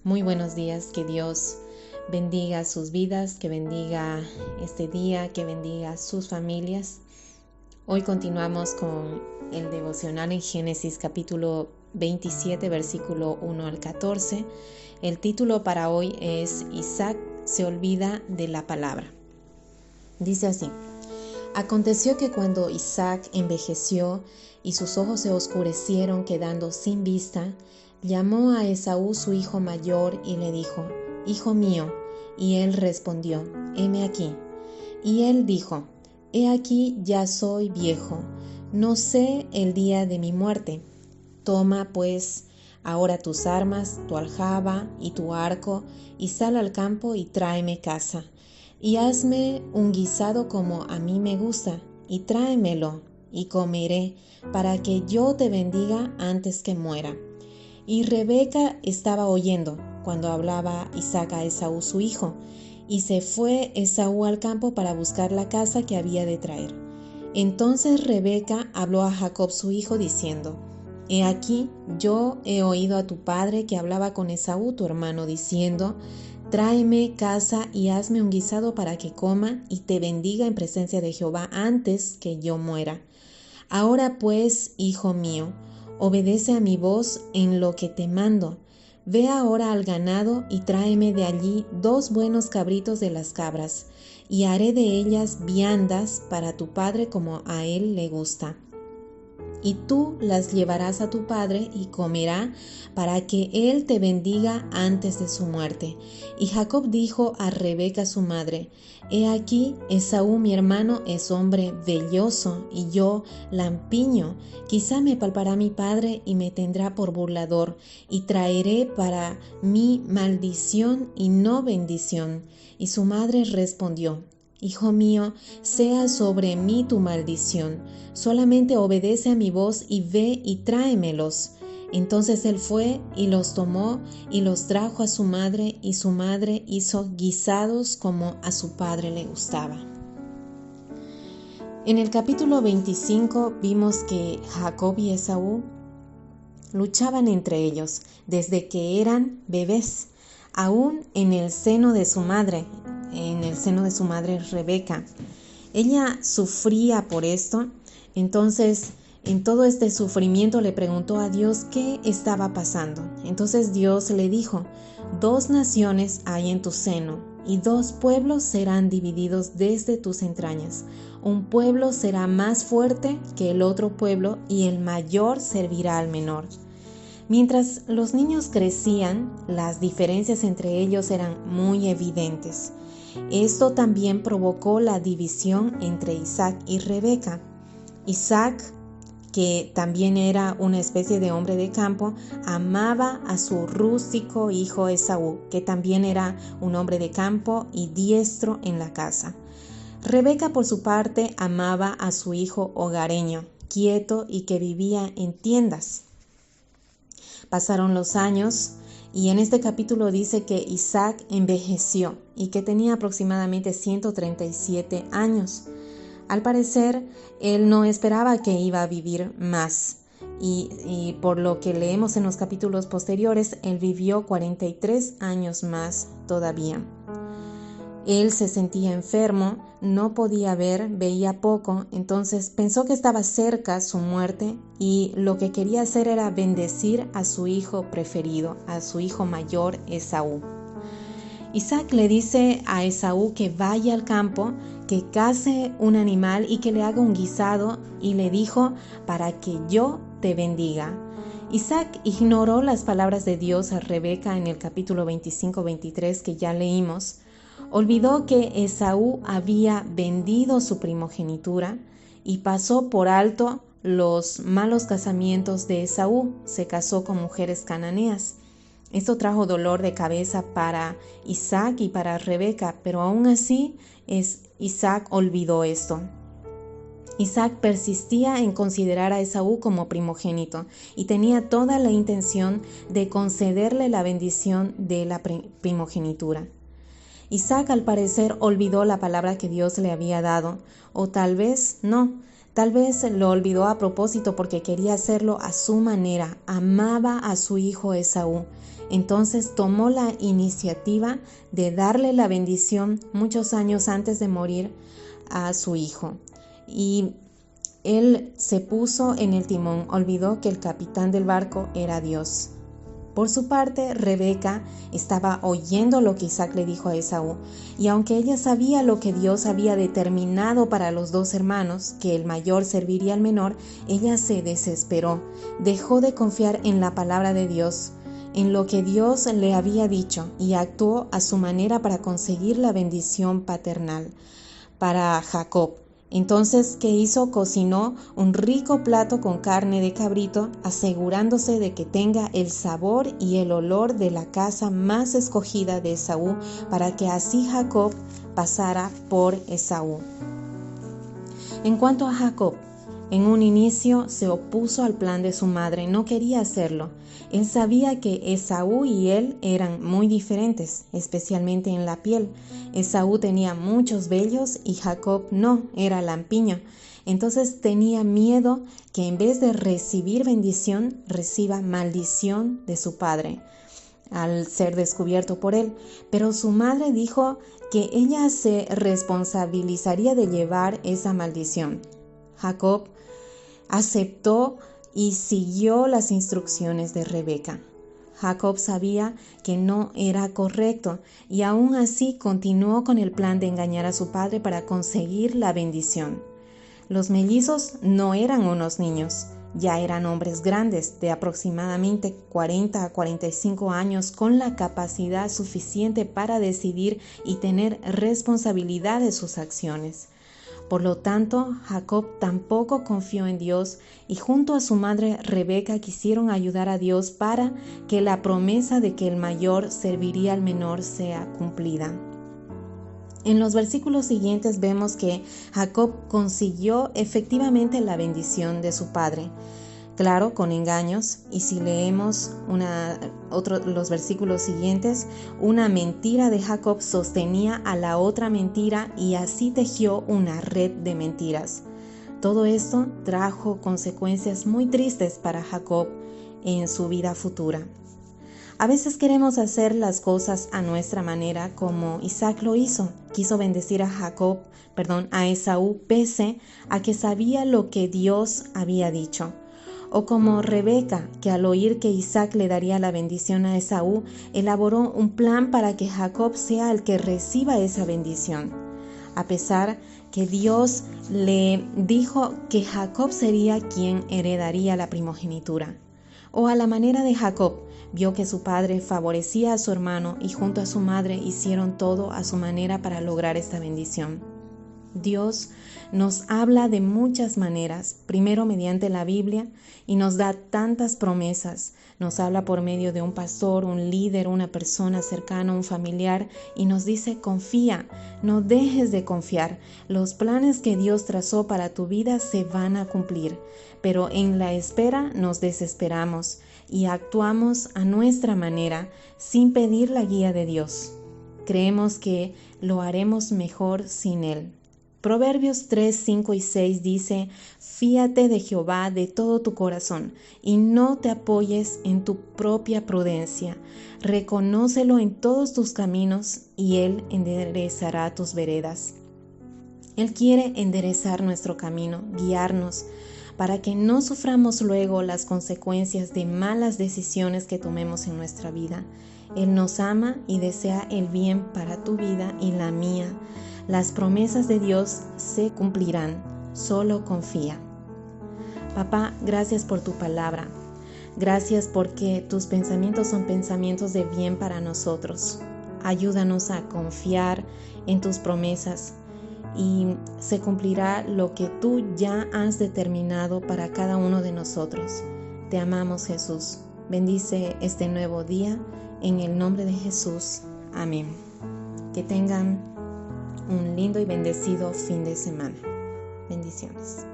Muy buenos días, que Dios bendiga sus vidas, que bendiga este día, que bendiga sus familias. Hoy continuamos con el devocional en Génesis capítulo 27, versículo 1 al 14. El título para hoy es Isaac se olvida de la palabra. Dice así: Aconteció que cuando Isaac envejeció y sus ojos se oscurecieron quedando sin vista, llamó a Esaú su hijo mayor y le dijo: Hijo mío. Y él respondió: Heme aquí. Y él dijo: He aquí ya soy viejo, no sé el día de mi muerte. Toma pues ahora tus armas, tu aljaba y tu arco, y sal al campo y tráeme caza. Y hazme un guisado como a mí me gusta, y tráemelo, y comeré, para que yo te bendiga antes que muera. Y Rebeca estaba oyendo cuando hablaba Isaac a Esaú su hijo, y se fue Esaú al campo para buscar la caza que había de traer. Entonces Rebeca habló a Jacob su hijo diciendo: He aquí, yo he oído a tu padre que hablaba con Esaú tu hermano diciendo: Tráeme caza y hazme un guisado para que coma y te bendiga en presencia de Jehová antes que yo muera. Ahora pues, hijo mío, obedece a mi voz en lo que te mando. Ve ahora al ganado y tráeme de allí 2 buenos cabritos de las cabras, y haré de ellas viandas para tu padre como a él le gusta. Y tú las llevarás a tu padre y comerá, para que él te bendiga antes de su muerte. Y Jacob dijo a Rebeca su madre: He aquí, Esaú mi hermano es hombre velloso, y yo lampiño. Quizá me palpará mi padre y me tendrá por burlador, y traeré para mí maldición y no bendición. Y su madre respondió: Hijo mío, sea sobre mí tu maldición, solamente obedece a mi voz y ve y tráemelos. Entonces él fue y los tomó y los trajo a su madre, y su madre hizo guisados como a su padre le gustaba. En el capítulo 25 vimos que Jacob y Esaú luchaban entre ellos desde que eran bebés, aún en el seno de su madre Rebeca. Ella sufría por esto. Entonces, en todo este sufrimiento le preguntó a Dios qué estaba pasando. Entonces Dios le dijo: 2 naciones hay en tu seno, y 2 pueblos serán divididos desde tus entrañas. Un pueblo será más fuerte que el otro pueblo, y el mayor servirá al menor. Mientras los niños crecían, las diferencias entre ellos eran muy evidentes. Esto también provocó la división entre Isaac y Rebeca. Isaac, que también era una especie de hombre de campo, amaba a su rústico hijo Esaú, que también era un hombre de campo y diestro en la caza. Rebeca, por su parte, amaba a su hijo hogareño, quieto y que vivía en tiendas. Pasaron los años y en este capítulo dice que Isaac envejeció y que tenía aproximadamente 137 años. Al parecer, él no esperaba que iba a vivir más y por lo que leemos en los capítulos posteriores, él vivió 43 años más todavía. Él se sentía enfermo, no podía ver, veía poco, entonces pensó que estaba cerca su muerte y lo que quería hacer era bendecir a su hijo preferido, a su hijo mayor Esaú. Isaac le dice a Esaú que vaya al campo, que case un animal y que le haga un guisado, y le dijo: para que yo te bendiga. Isaac ignoró las palabras de Dios a Rebeca en el capítulo 25-23 que ya leímos. Olvidó que Esaú había vendido su primogenitura y pasó por alto los malos casamientos de Esaú. Se casó con mujeres cananeas. Esto trajo dolor de cabeza para Isaac y para Rebeca, pero aún así Isaac olvidó esto. Isaac persistía en considerar a Esaú como primogénito y tenía toda la intención de concederle la bendición de la primogenitura. Isaac, al parecer, olvidó la palabra que Dios le había dado, o tal vez no. Tal vez lo olvidó a propósito porque quería hacerlo a su manera. Amaba a su hijo Esaú Entonces tomó la iniciativa de darle la bendición muchos años antes de morir a su hijo. Y él se puso en el timón, olvidó que el capitán del barco era Dios. Por su parte, Rebeca estaba oyendo lo que Isaac le dijo a Esaú, y aunque ella sabía lo que Dios había determinado para los dos hermanos, que el mayor serviría al menor, ella se desesperó, dejó de confiar en la palabra de Dios, en lo que Dios le había dicho, y actuó a su manera para conseguir la bendición paternal para Jacob. Entonces, ¿qué hizo? Cocinó un rico plato con carne de cabrito, asegurándose de que tenga el sabor y el olor de la casa más escogida de Esaú, para que así Jacob pasara por Esaú. En cuanto a Jacob, en un inicio se opuso al plan de su madre, no quería hacerlo. Él sabía que Esaú y él eran muy diferentes, especialmente en la piel. Esaú tenía muchos vellos y Jacob no, era lampiño. Entonces tenía miedo que en vez de recibir bendición, reciba maldición de su padre al ser descubierto por él. Pero su madre dijo que ella se responsabilizaría de llevar esa maldición. Jacob aceptó y siguió las instrucciones de Rebeca. Jacob sabía que no era correcto y aún así continuó con el plan de engañar a su padre para conseguir la bendición. Los mellizos no eran unos niños, ya eran hombres grandes de aproximadamente 40 a 45 años con la capacidad suficiente para decidir y tener responsabilidad de sus acciones. Por lo tanto, Jacob tampoco confió en Dios y junto a su madre Rebeca quisieron ayudar a Dios para que la promesa de que el mayor serviría al menor sea cumplida. En los versículos siguientes vemos que Jacob consiguió efectivamente la bendición de su padre. Claro, con engaños, y si leemos los versículos siguientes, una mentira de Jacob sostenía a la otra mentira y así tejió una red de mentiras. Todo esto trajo consecuencias muy tristes para Jacob en su vida futura. A veces queremos hacer las cosas a nuestra manera como Isaac lo hizo. Quiso bendecir a Esaú pese a que sabía lo que Dios había dicho. O como Rebeca, que al oír que Isaac le daría la bendición a Esaú, elaboró un plan para que Jacob sea el que reciba esa bendición. A pesar que Dios le dijo que Jacob sería quien heredaría la primogenitura. O a la manera de Jacob, vio que su padre favorecía a su hermano y junto a su madre hicieron todo a su manera para lograr esta bendición. Dios nos habla de muchas maneras, primero mediante la Biblia y nos da tantas promesas. Nos habla por medio de un pastor, un líder, una persona cercana, un familiar y nos dice confía, no dejes de confiar. Los planes que Dios trazó para tu vida se van a cumplir, pero en la espera nos desesperamos y actuamos a nuestra manera sin pedir la guía de Dios. Creemos que lo haremos mejor sin Él. Proverbios 3, 5 y 6 dice, fíate de Jehová de todo tu corazón y no te apoyes en tu propia prudencia. Reconócelo en todos tus caminos y Él enderezará tus veredas. Él quiere enderezar nuestro camino, guiarnos, para que no suframos luego las consecuencias de malas decisiones que tomemos en nuestra vida. Él nos ama y desea el bien para tu vida y la mía. Las promesas de Dios se cumplirán, solo confía. Papá, gracias por tu palabra. Gracias porque tus pensamientos son pensamientos de bien para nosotros. Ayúdanos a confiar en tus promesas y se cumplirá lo que tú ya has determinado para cada uno de nosotros. Te amamos, Jesús. Bendice este nuevo día en el nombre de Jesús. Amén. Que tengan un lindo y bendecido fin de semana. Bendiciones.